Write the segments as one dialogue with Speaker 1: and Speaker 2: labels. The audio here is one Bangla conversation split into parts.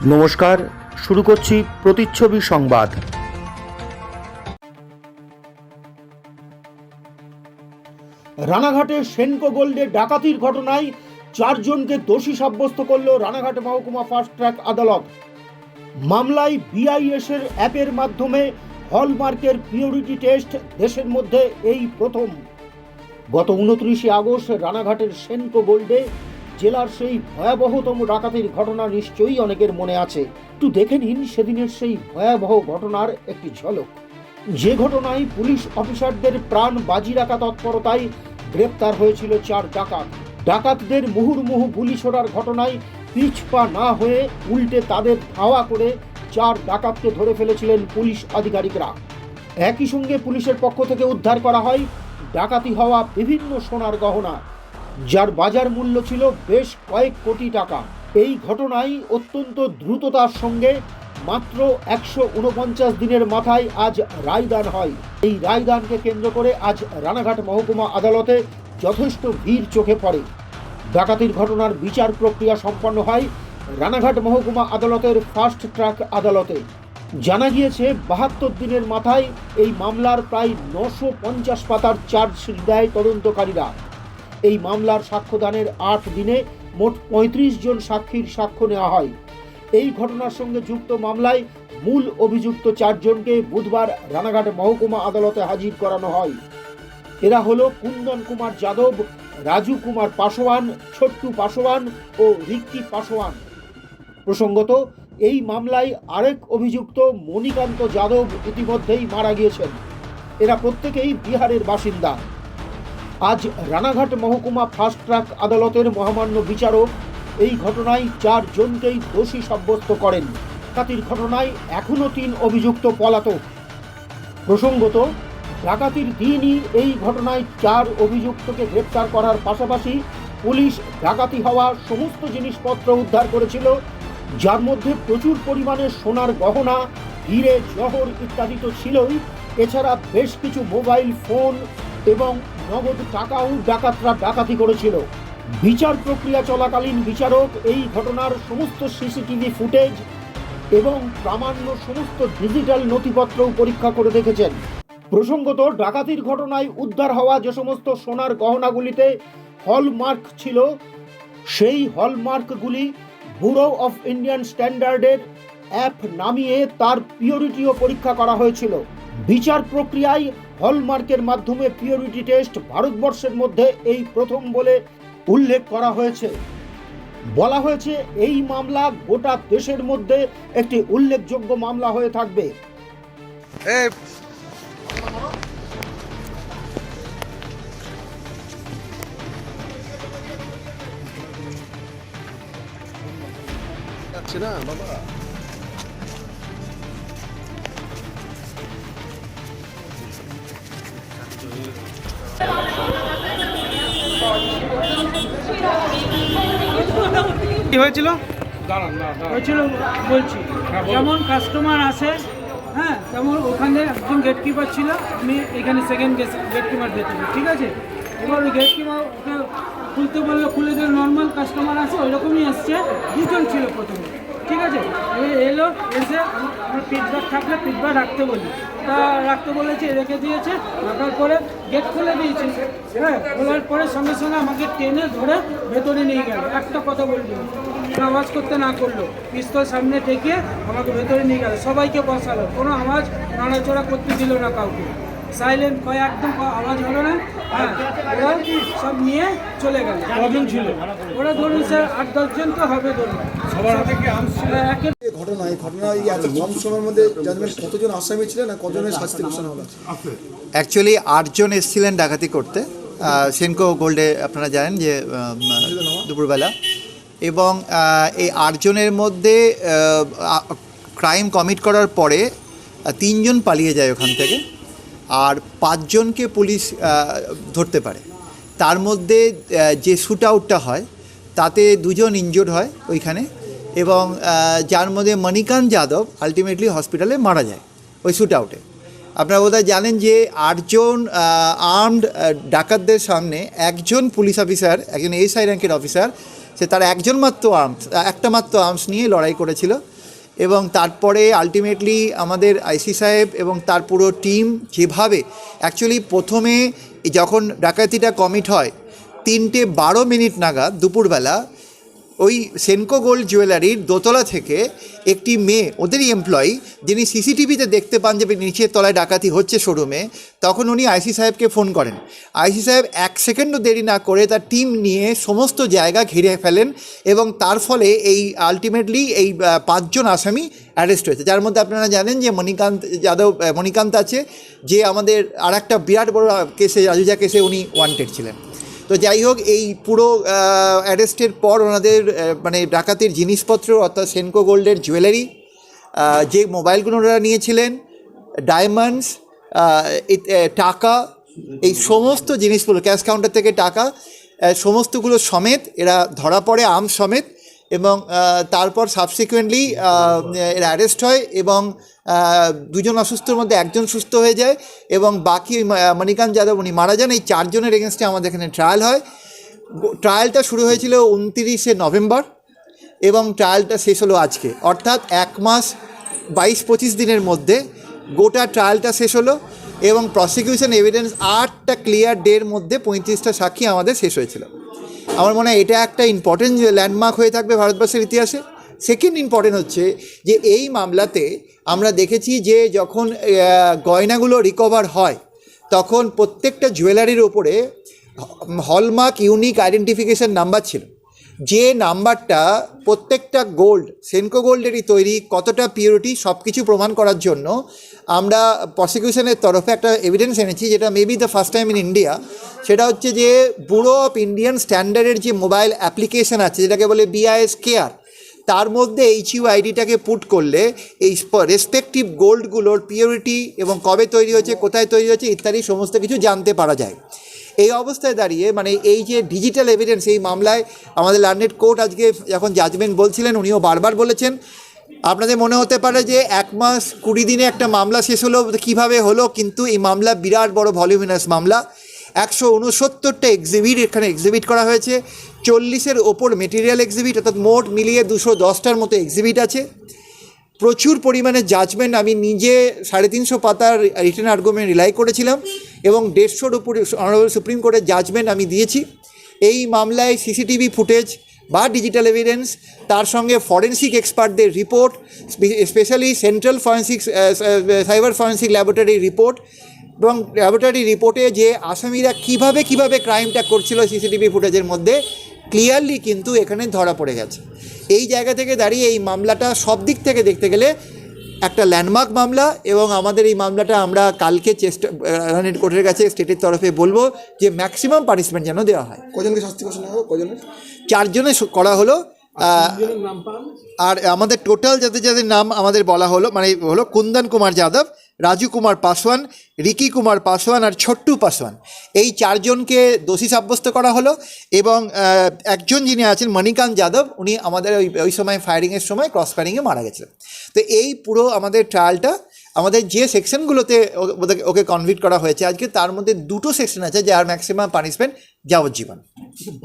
Speaker 1: নমস্কার, শুরু করছি প্রতিচ্ছবি সংবাদ। রানাঘাটে সেনকো গোল্ডে ডাকাতির ঘটনায় 4 জনকে দোষী সাব্যস্ত করল রানাঘাট মহকুমা ফাস্ট ট্র্যাক আদালত। মামলায় বিআইএস এর অ্যাপের মাধ্যমে হলমার্কের পিওরিটি টেস্ট দেশের মধ্যে এই প্রথম। গত 29 আগস্ট রানাঘাটের সেনকো গোল্ডে জেলার সেই ভয়াবহতম ডাকাতির ঘটনা নিশ্চয়ই অনেকের মনে আছে। একটু দেখে নিন সেদিনের সেই ভয়াবহ ঘটনার একটি ঝলক, যে ঘটনায় পুলিশ অফিসারদের প্রাণ বাজি রাখা তৎপরতায় গ্রেপ্তার হয়েছিল 4 ডাকাত। ডাকাতদের মুহুর্মুহু গুলি ছোড়ার ঘটনায় পিছপা না হয়ে উল্টে তাদের ধাওয়া করে 4 ডাকাতকে ধরে ফেলেছিলেন পুলিশ আধিকারিকরা। একই সঙ্গে পুলিশের পক্ষ থেকে উদ্ধার করা হয় ডাকাতি হওয়া বিভিন্ন সোনার গহনা, যার বাজার মূল্য ছিল বেশ কয়েক কোটি টাকা। এই ঘটনায় অত্যন্ত দ্রুততার সঙ্গে মাত্র 149 দিনের মাথায় আজ রায়দান হয়। এই রায়দানকে কেন্দ্র করে আজ রানাঘাট মহকুমা আদালতে যথেষ্ট ভিড় চোখে পড়ে। ডাকাতির ঘটনার বিচার প্রক্রিয়া সম্পন্ন হয় রানাঘাট মহকুমা আদালতের ফাস্ট ট্র্যাক আদালতে। জানা গিয়েছে 72 দিনের মাথায় এই মামলার প্রায় 950 পাতার চার্জশিট দেয় তদন্তকারীরা। এই মামলার সাক্ষ্যদানের 8 দিনে মোট 35 জন সাক্ষীর সাক্ষ্য নেওয়া হয়। এই ঘটনার সঙ্গে যুক্ত মামলায় মূল অভিযুক্ত 4 জনকে বুধবার রানাঘাট মহকুমা আদালতে হাজির করানো হয়। এরা হলো কুন্দন কুমার যাদব, রাজু কুমার পাসওয়ান, ছোট্টু পাসওয়ান ও রিক্কি পাসওয়ান। প্রসঙ্গত, এই মামলায় আরেক অভিযুক্ত মণিকান্ত যাদব ইতিমধ্যেই মারা গিয়েছেন। এরা প্রত্যেকেই বিহারের বাসিন্দা। আজ রানাঘাট মহকুমা ফাস্ট ট্র্যাক আদালতের মহামান্য বিচারক এই ঘটনায় 4 জনকেই দোষী সাব্যস্ত করেন। ডাকাতির ঘটনায় এখনও 3 অভিযুক্ত পলাতক। প্রসঙ্গত, ডাকাতির দিনই এই ঘটনায় 4 অভিযুক্তকে গ্রেপ্তার করার পাশাপাশি পুলিশ ডাকাতি হওয়া সমস্ত জিনিসপত্র উদ্ধার করেছিল, যার মধ্যে প্রচুর পরিমাণে সোনার গহনা, হিরে জহর ইত্যাদি তো ছিলই। এছাড়া বেশ কিছু মোবাইল ফোন এবং নগদ টাকাও ডাকাতরা ডাকাতি করেছিল। বিচার প্রক্রিয়া চলাকালীন বিচারক এই ঘটনার সমস্ত সিসিটিভি ফুটেজ এবং প্রামাণ্য সমস্ত ডিজিটাল নথিপত্রও পরীক্ষা করে দেখেছেন। প্রসঙ্গত, ডাকাতির ঘটনায় উদ্ধার হওয়া যে সমস্ত সোনার গহনাগুলিতে হলমার্ক ছিল, সেই হলমার্কগুলি ব্যুরো অফ ইন্ডিয়ান স্ট্যান্ডার্ডের অ্যাপ নামিয়ে তার পিওরিটিও পরীক্ষা করা হয়েছিল। বিচার প্রক্রিয়ায় হলমার্কের মাধ্যমে পিওরিটি টেস্ট ভারতবর্ষের মধ্যে এই প্রথম বলে উল্লেখ করা হয়েছে। বলা হয়েছে এই মামলা গোটা দেশের মধ্যে একটি উল্লেখযোগ্য মামলা হয়ে থাকবে।
Speaker 2: না বাবা,
Speaker 3: কি হয়েছিল?
Speaker 4: হয়েছিল বলছি, যেমন কাস্টমার আসে, হ্যাঁ, তেমন ওখানে একজন গেটকিপার ছিল, আমি এখানে সেকেন্ড গেটকিপার দিয়েছি, ঠিক আছে। এবার ওই গেটকিপার ওকে খুলতে বললো, খুলে দিল। নর্মাল কাস্টমার আসে ওইরকমই এসছে, 2 জন ছিল প্রথমে, ঠিক আছে। এলো, এসে আমার ফিডব্যাক থাকলে ফিডব্যাক রাখতে বলি, তা রাখতে বলেছে, রেখে দিয়েছে। রাখার পরে গেট খুলে দিয়েছে, হ্যাঁ। খোলার পরে সঙ্গে সঙ্গে আমাকে টেনে ধরে ভেতরে নিয়ে গেল। একটা কথা বললো, আওয়াজ করতে না করলো, পিস্তল সামনে ঠেকিয়ে আমাকে ভেতরে নিয়ে গেল। সবাইকে বসালো, কোনো আওয়াজ নাড়াচড়া করতে দিল না কাউকে, সাইলেন্ট, একদম আওয়াজ হলো না। হ্যাঁ, ওরা সব নিয়ে চলে গেল। কজন ছিল ওরা? ধরুন স্যার 8-10 জন তো হবে, ধরুন।
Speaker 2: ঘটনায় এত কম সময়ের মধ্যে জাজমেন্ট কতজন আসামি ছিলেন আর কজনের শাস্তি ঘোষণা হলো?
Speaker 5: অ্যাকচুয়ালি 8 জন এসেছিলেন ডাকাতি করতে সেনকো গোল্ডে, আপনারা জানেন যে দুপুরবেলা। এবং এই 8 জনের মধ্যে ক্রাইম কমিট করার পরে 3 জন পালিয়ে যায় ওখান থেকে, আর 5 জনকে পুলিশ ধরতে পারে। তার মধ্যে যে শ্যুট আউটটা হয় তাতে 2 জন ইনজোর্ড হয় ওইখানে, এবং যার মধ্যে মণিকান্ত যাদব আলটিমেটলি হসপিটালে মারা যায় ওই শ্যুট আউটে। আপনারা বোধহয় জানেন যে 8 জন আর্মড ডাকাতদের সামনে একজন পুলিশ অফিসার, একজন এসআই র্যাঙ্কের অফিসার, সে তার একটা মাত্র আর্মস নিয়ে লড়াই করেছিল। এবং তারপরে আলটিমেটলি আমাদের আইসি সাহেব এবং তার পুরো টিম যেভাবে অ্যাকচুয়ালি প্রথমে যখন ডাকাতিটা কমিট হয় 3:12 নাগাদ দুপুরবেলা ওই সেনকো গোল্ড জুয়েলারির দোতলা থেকে একটি মেয়ে, ওদেরই এমপ্লয়ি, যিনি সিসিটিভিতে দেখতে পান যে নিচের তলায় ডাকাতি হচ্ছে শোরুমে, তখন উনি আইসি সাহেবকে ফোন করেন। আইসি সাহেব 1 সেকেন্ডও দেরি না করে তার টিম নিয়ে সমস্ত জায়গা ঘিরে ফেলেন এবং তার ফলে এই আলটিমেটলি এই 5 জন আসামি অ্যারেস্ট হয়েছে, যার মধ্যে আপনারা জানেন যে মণিকান্ত আছে, যে আমাদের আর একটা বিরাট বড় কেসে, রাজুজা কেসে উনি ওয়ান্টেড ছিলেন। তো যাই হোক, এই পুরো অ্যারেস্টের পর ওনাদের মানে ডাকাতির জিনিসপত্র অর্থাৎ সেনকো গোল্ডের জুয়েলারি, যে মোবাইলগুলো ওনারা নিয়েছিলেন, ডায়মন্ডস, টাকা, এই সমস্ত জিনিসগুলো, ক্যাশ কাউন্টার থেকে টাকা সমস্তগুলো সমেত এরা ধরা পড়ে, আর্মস সমেত, এবং তারপর সাবসিকুয়েন্টলি এরা অ্যারেস্ট হয় এবং 2 জন অসুস্থর মধ্যে 1 জন সুস্থ হয়ে যায় এবং বাকি মণিকান্ত যাদব উনি মারা যান। এই 4 জনের এগেনস্টে আমাদের এখানে ট্রায়াল হয়। ট্রায়ালটা শুরু হয়েছিল 29শে নভেম্বর এবং ট্রায়ালটা শেষ হলো আজকে, অর্থাৎ 1 মাস 22-25 দিনের মধ্যে গোটা ট্রায়ালটা শেষ হলো এবং প্রসিকিউশন এভিডেন্স 8টা ক্লিয়ার ডের মধ্যে 35টা সাক্ষী আমাদের শেষ হয়েছিল। আমার মনে হয় এটা একটা ইম্পর্টেন্ট ল্যান্ডমার্ক হয়ে থাকবে ভারতবর্ষের ইতিহাসে। সেকেন্ড ইম্পর্টেন্ট হচ্ছে যে এই মামলাতে আমরা দেখেছি যে যখন গয়নাগুলো রিকভার হয় তখন প্রত্যেকটা জুয়েলারির ওপরে হলমার্ক ইউনিক আইডেন্টিফিকেশন নাম্বার ছিল, যে নাম্বারটা প্রত্যেকটা গোল্ড সেনকো গোল্ডেরই তৈরি, কতটা পিউরিটি সব কিছু প্রমাণ করার জন্য আমরা প্রসিকিউশনের তরফে একটা এভিডেন্স এনেছি, যেটা maybe the first time in India. সেটা হচ্ছে যে ব্যুরো অফ ইন্ডিয়ান স্ট্যান্ডার্ডের যে মোবাইল অ্যাপ্লিকেশন আছে, যেটাকে বলে BIS কেয়ার, তার মধ্যে HUIDটাকে পুট করলে এই রেসপেক্টিভ গোল্ডগুলোর পিউরিটি এবং কবে তৈরি হয়েছে, কোথায় তৈরি হয়েছে ইত্যাদি সমস্ত কিছু জানতে পারা যায়। এই অবস্থায় দাঁড়িয়ে মানে এই যে ডিজিটাল এভিডেন্স, এই মামলায় আমাদের লার্নেড কোর্ট আজকে যখন জাজমেন্ট বলছিলেন উনিও বারবার বলেছেন, আপনাদের মনে হতে পারে যে 1 মাস 20 দিনে একটা মামলা শেষ হলো, কীভাবে হলো, কিন্তু এই মামলা বিরাট বড় ভলিউমিনাস মামলা। 169টা এক্সিবিট এখানে এক্সিবিট করা হয়েছে, 40-এর ওপর মেটেরিয়াল এক্সিবিট, অর্থাৎ মোট মিলিয়ে 210টার মতো এক্সিবিট আছে। প্রচুর পরিমাণে জাজমেন্ট, আমি নিজে 350 পাতার রিটেন আর্গুমেন্ট রিলাই করেছিলাম এবং 150-র উপরে অনারেবল সুপ্রিম কোর্টের জাজমেন্ট আমি দিয়েছি। এই মামলায় সিসিটিভি ফুটেজ বা ডিজিটাল এভিডেন্স, তার সঙ্গে ফরেন্সিক এক্সপার্টদের report, specially central forensic cyber forensic laboratory report, এবং ল্যাবরেটরি রিপোর্টে যে আসামিরা কিভাবে ক্রাইমটা করছিল সিসিটিভি ফুটেজের মধ্যে ক্লিয়ারলি কিন্তু এখানে ধরা পড়ে গেছে। এই জায়গা থেকে দাঁড়িয়ে এই মামলাটা সব দিক থেকে দেখতে গেলে একটা ল্যান্ডমার্ক মামলা এবং আমাদের এই মামলাটা আমরা কালকে লার্নেড কোর্টের কাছে স্টেটের তরফে বলবো যে ম্যাক্সিমাম পানিশমেন্ট যেন দেওয়া হয়।
Speaker 2: কজনকে শাস্তি ঘোষণা হবে? কজনের?
Speaker 5: 4 জনের করা হলো। আর আমাদের টোটাল যাদের নাম আমাদের বলা হলো হলো কুন্দন কুমার যাদব, রাজু কুমার পাসওয়ান, রিকি কুমার পাসওয়ান আর ছোট্টু পাসওয়ান। এই 4 জনকে দোষী সাব্যস্ত করা হলো এবং একজন যিনি আছেন মণিকান্ত যাদব, উনি আমাদের ওই সময় ফায়ারিংয়ের সময় ক্রস ফায়ারিংয়ে মারা গেছিলেন। তো এই পুরো আমাদের ট্রায়ালটা আমাদের যে সেকশনগুলোতে ওকে কনভিক্ট করা হয়েছে আজকে, তার মধ্যে 2টো সেকশন আছে যার ম্যাক্সিমাম পানিশমেন্ট যাবজ্জীবন।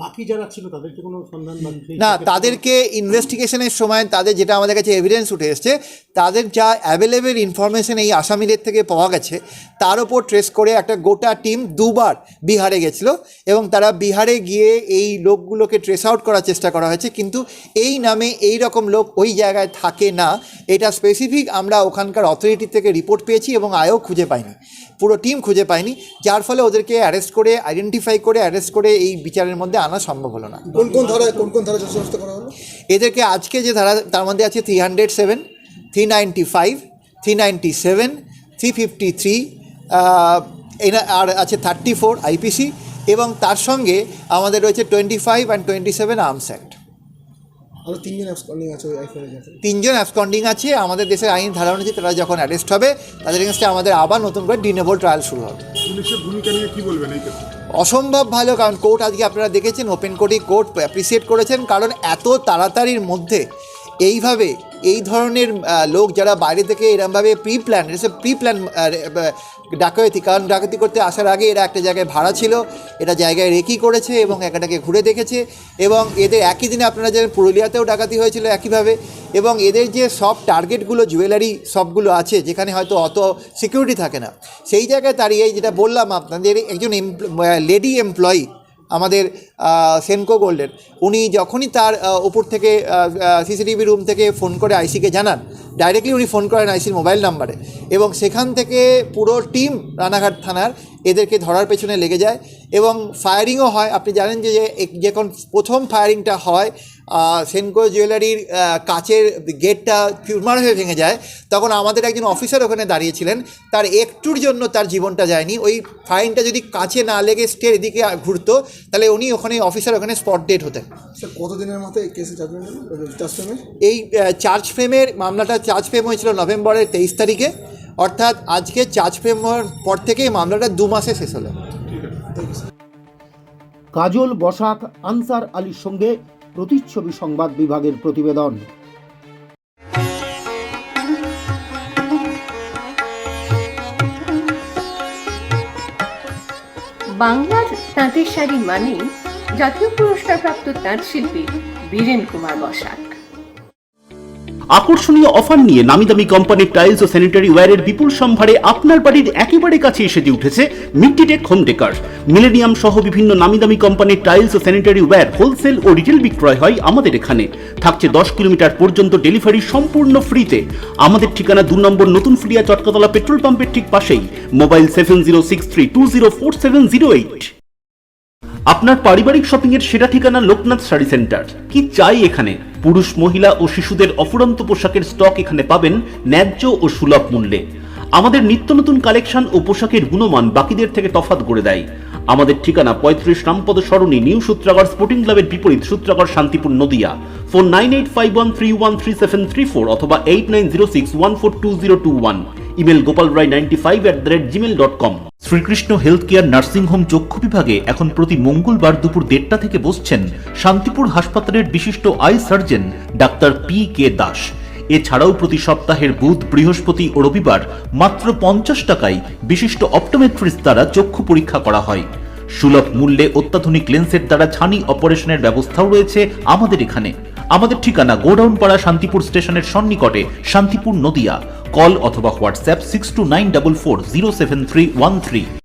Speaker 1: বাকি যারা ছিল তাদেরকে কোনো সন্ধান
Speaker 5: না, তাদেরকে ইনভেস্টিগেশনের সময় তাদের যেটা আমাদের কাছে এভিডেন্স উঠে এসছে, তাদের যা অ্যাভেলেবেল ইনফরমেশন এই আসামিদের থেকে পাওয়া গেছে তার ওপর ট্রেস করে একটা গোটা টিম 2বার বিহারে গেছিলো এবং তারা বিহারে গিয়ে এই লোকগুলোকে ট্রেস আউট করার চেষ্টা করা হয়েছে, কিন্তু এই নামে এই রকম লোক ওই জায়গায় থাকে না, এটা স্পেসিফিক আমরা ওখানকার অথরিটি থেকে রিপোর্ট পেয়েছি এবং আয়ও খুঁজে পাইনি, পুরো টিম খুঁজে পায়নি, যার ফলে ওদেরকে অ্যারেস্ট করে আইডেন্টিফাই করে অ্যারেস্ট করে এই বিচারের মধ্যে আনা সম্ভব হলো না।
Speaker 2: কোন কোন ধারা দোষী করা হলো?
Speaker 5: এদেরকে আজকে যে ধারা তার মধ্যে আছে 307, 395, 397, 353, আর আছে 34 IPC এবং তার সঙ্গে আমাদের রয়েছে 25 and 27 আর্মস অ্যাক্ট।
Speaker 2: আরও 3 জন অ্যাবসকন্ডিং আছে ওই আইপিএল এর।
Speaker 5: 3 জন অ্যাবসকন্ডিং আছে। আমাদের দেশের আইন ধারা অনুযায়ী তারা যখন অ্যারেস্ট হবে তাদের এগেন্স্টে আমাদের আবার নতুন করে ডিনেবল ট্রায়াল শুরু হবে।
Speaker 3: পুলিশের ভূমিকা নিয়ে কি বলবেন এই ক্ষেত্রে?
Speaker 5: অসম্ভব ভালো, কারণ কোর্ট আজকে আপনারা দেখেছেন ওপেন কোর্টই কোর্ট অ্যাপ্রিসিয়েট করেছেন, কারণ এত তাড়াতাড়ির মধ্যে এইভাবে এই ধরনের লোক যারা বাইরে থেকে এরমভাবে প্রি প্ল্যান ডাকাতি, কারণ ডাকাতি করতে আসার আগে এরা একটা জায়গায় ভাড়া ছিল, এটা জায়গায় রেকি করেছে এবং এটাকে ঘুরে দেখেছে, এবং এদের একই দিনে আপনারা জানেন পুরুলিয়াতেও ডাকাতি হয়েছিল একইভাবে। এবং এদের যে সব টার্গেটগুলো জুয়েলারি শপগুলো আছে যেখানে হয়তো অত সিকিউরিটি থাকে না, সেই জায়গায় দাঁড়িয়ে যেটা বললাম আপনাদের, একজন লেডি এমপ্লয়ি আমাদের সেনকো গোল্ডের, উনি যখনই তার উপর থেকে সিসিটিভি রুম থেকে ফোন করে আইসিকে জানান, ডাইরেক্টলি উনি ফোন করেন আইসির মোবাইল নাম্বারে, এবং সেখান থেকে পুরো টিম রানাঘাট থানার এদেরকে ধরার পেছনে লেগে যায় এবং ফায়ারিংও হয়। আপনি জানেন যে যখন প্রথম ফায়ারিংটা হয় সেনকো জুয়েলারির কাচের গেটটা চুরমার হয়ে ভেঙে যায়, তখন আমাদের একজন অফিসার ওখানে দাঁড়িয়েছিলেন, তার একটুর জন্য তার জীবনটা যায়নি। ওই ফায়ারিংটা যদি কাছে না লেগে স্টের এদিকে ঘুরতো তাহলে উনি ওখানে অফিসার ওখানে স্পট ডেড হতেন।
Speaker 2: কতদিনের মাথায় কেসে চার্জ ফ্রেমের?
Speaker 5: এই চার্জ ফ্রেমের মামলাটা চার্জ ফ্রেম হয়েছিল নভেম্বরের 23 তারিখে, অর্থাৎ আজকে চার্জ ফ্রেম হওয়ার পর থেকেই মামলাটা 2 মাসে শেষ হলো।
Speaker 1: কাজল বসাক, আনসার আলীর সঙ্গে প্রতিচ্ছবি সংবাদ বিভাগের প্রতিবেদন।
Speaker 6: বাংলার তাঁতের শাড়ি মানেই জাতীয় পুরস্কারপ্রাপ্ত তাঁত শিল্পী বীরেন কুমার বসাক।
Speaker 7: আকর্ষণীয় অফার নিয়ে নামি দামি কোম্পানির টাইলস ও স্যানিটারি ওয়্যারের বিপুল সম্ভারে আপনার বাড়ির একেবারে কাছে এসে উঠেছে মিট্টিটেক হোম ডেকার। মিলেনিয়াম সহ বিভিন্ন নামি দামি কোম্পানির টাইলস ও স্যানিটারি ওয়্যার হোলসেল ও রিটেল বিক্রয় হয় আমাদের এখানে। থাকছে 10 কিলোমিটার পর্যন্ত ডেলিভারি সম্পূর্ণ ফ্রিতে। আমাদের ঠিকানা 2 নম্বর নতুন ফ্রিয়া চটকাতলা পেট্রোল পাম্পের ঠিক পাশেই। মোবাইল 7063204708। আপনার পারিবারিক শপিং এর সেরা ঠিকানা লোকনাথ শাড়ি সেন্টার। কি চাই এখানে? পুরুষ, মহিলা ও শিশুদের অফুরন্ত পোশাকের স্টক এখানে পাবেন ন্যায্য ও সুলভ মূল্যে। আমাদের নিত্য নতুন কালেকশন ও পোশাকের গুণমান বাকিদের থেকে তফাৎ করে দেয়। আমাদের ঠিকানা 35 রামপদ সরণি, নিউ সূত্রাগড় স্পোর্টিং ক্লাবের বিপরীত, সূত্রাগড়, শান্তিপুর, নদিয়া। ফোন 9851313734 অথবা 8906142021। Email gopalrai95@gmail.com। Shrikrishna health care nursing home চক্ষু বিভাগে এখন প্রতি মঙ্গলবার দুপুর 1:30 থেকে বসছেন শান্তিপুর হাসপাতালের বিশিষ্ট I surgeon doctor PK Das. এছাড়াও প্রতি সপ্তাহের বুধ, বৃহস্পতি ও রবিবার মাত্র 50 টাকায় বিশিষ্ট অপটোমেট্রিস্ট দ্বারা চক্ষু পরীক্ষা করা হয়। সুলভ মূল্যে অত্যাধুনিক লেন্সের দ্বারা ছানি অপারেশনের ব্যবস্থাও রয়েছে আমাদের এখানে। আমাদের ঠিকানা গোডাউন পাড়া, শান্তিপুর স্টেশনের সন্নিকটে, শান্তিপুর, নদিয়া। কল অথবা হোয়াটসঅ্যাপ 6294407313।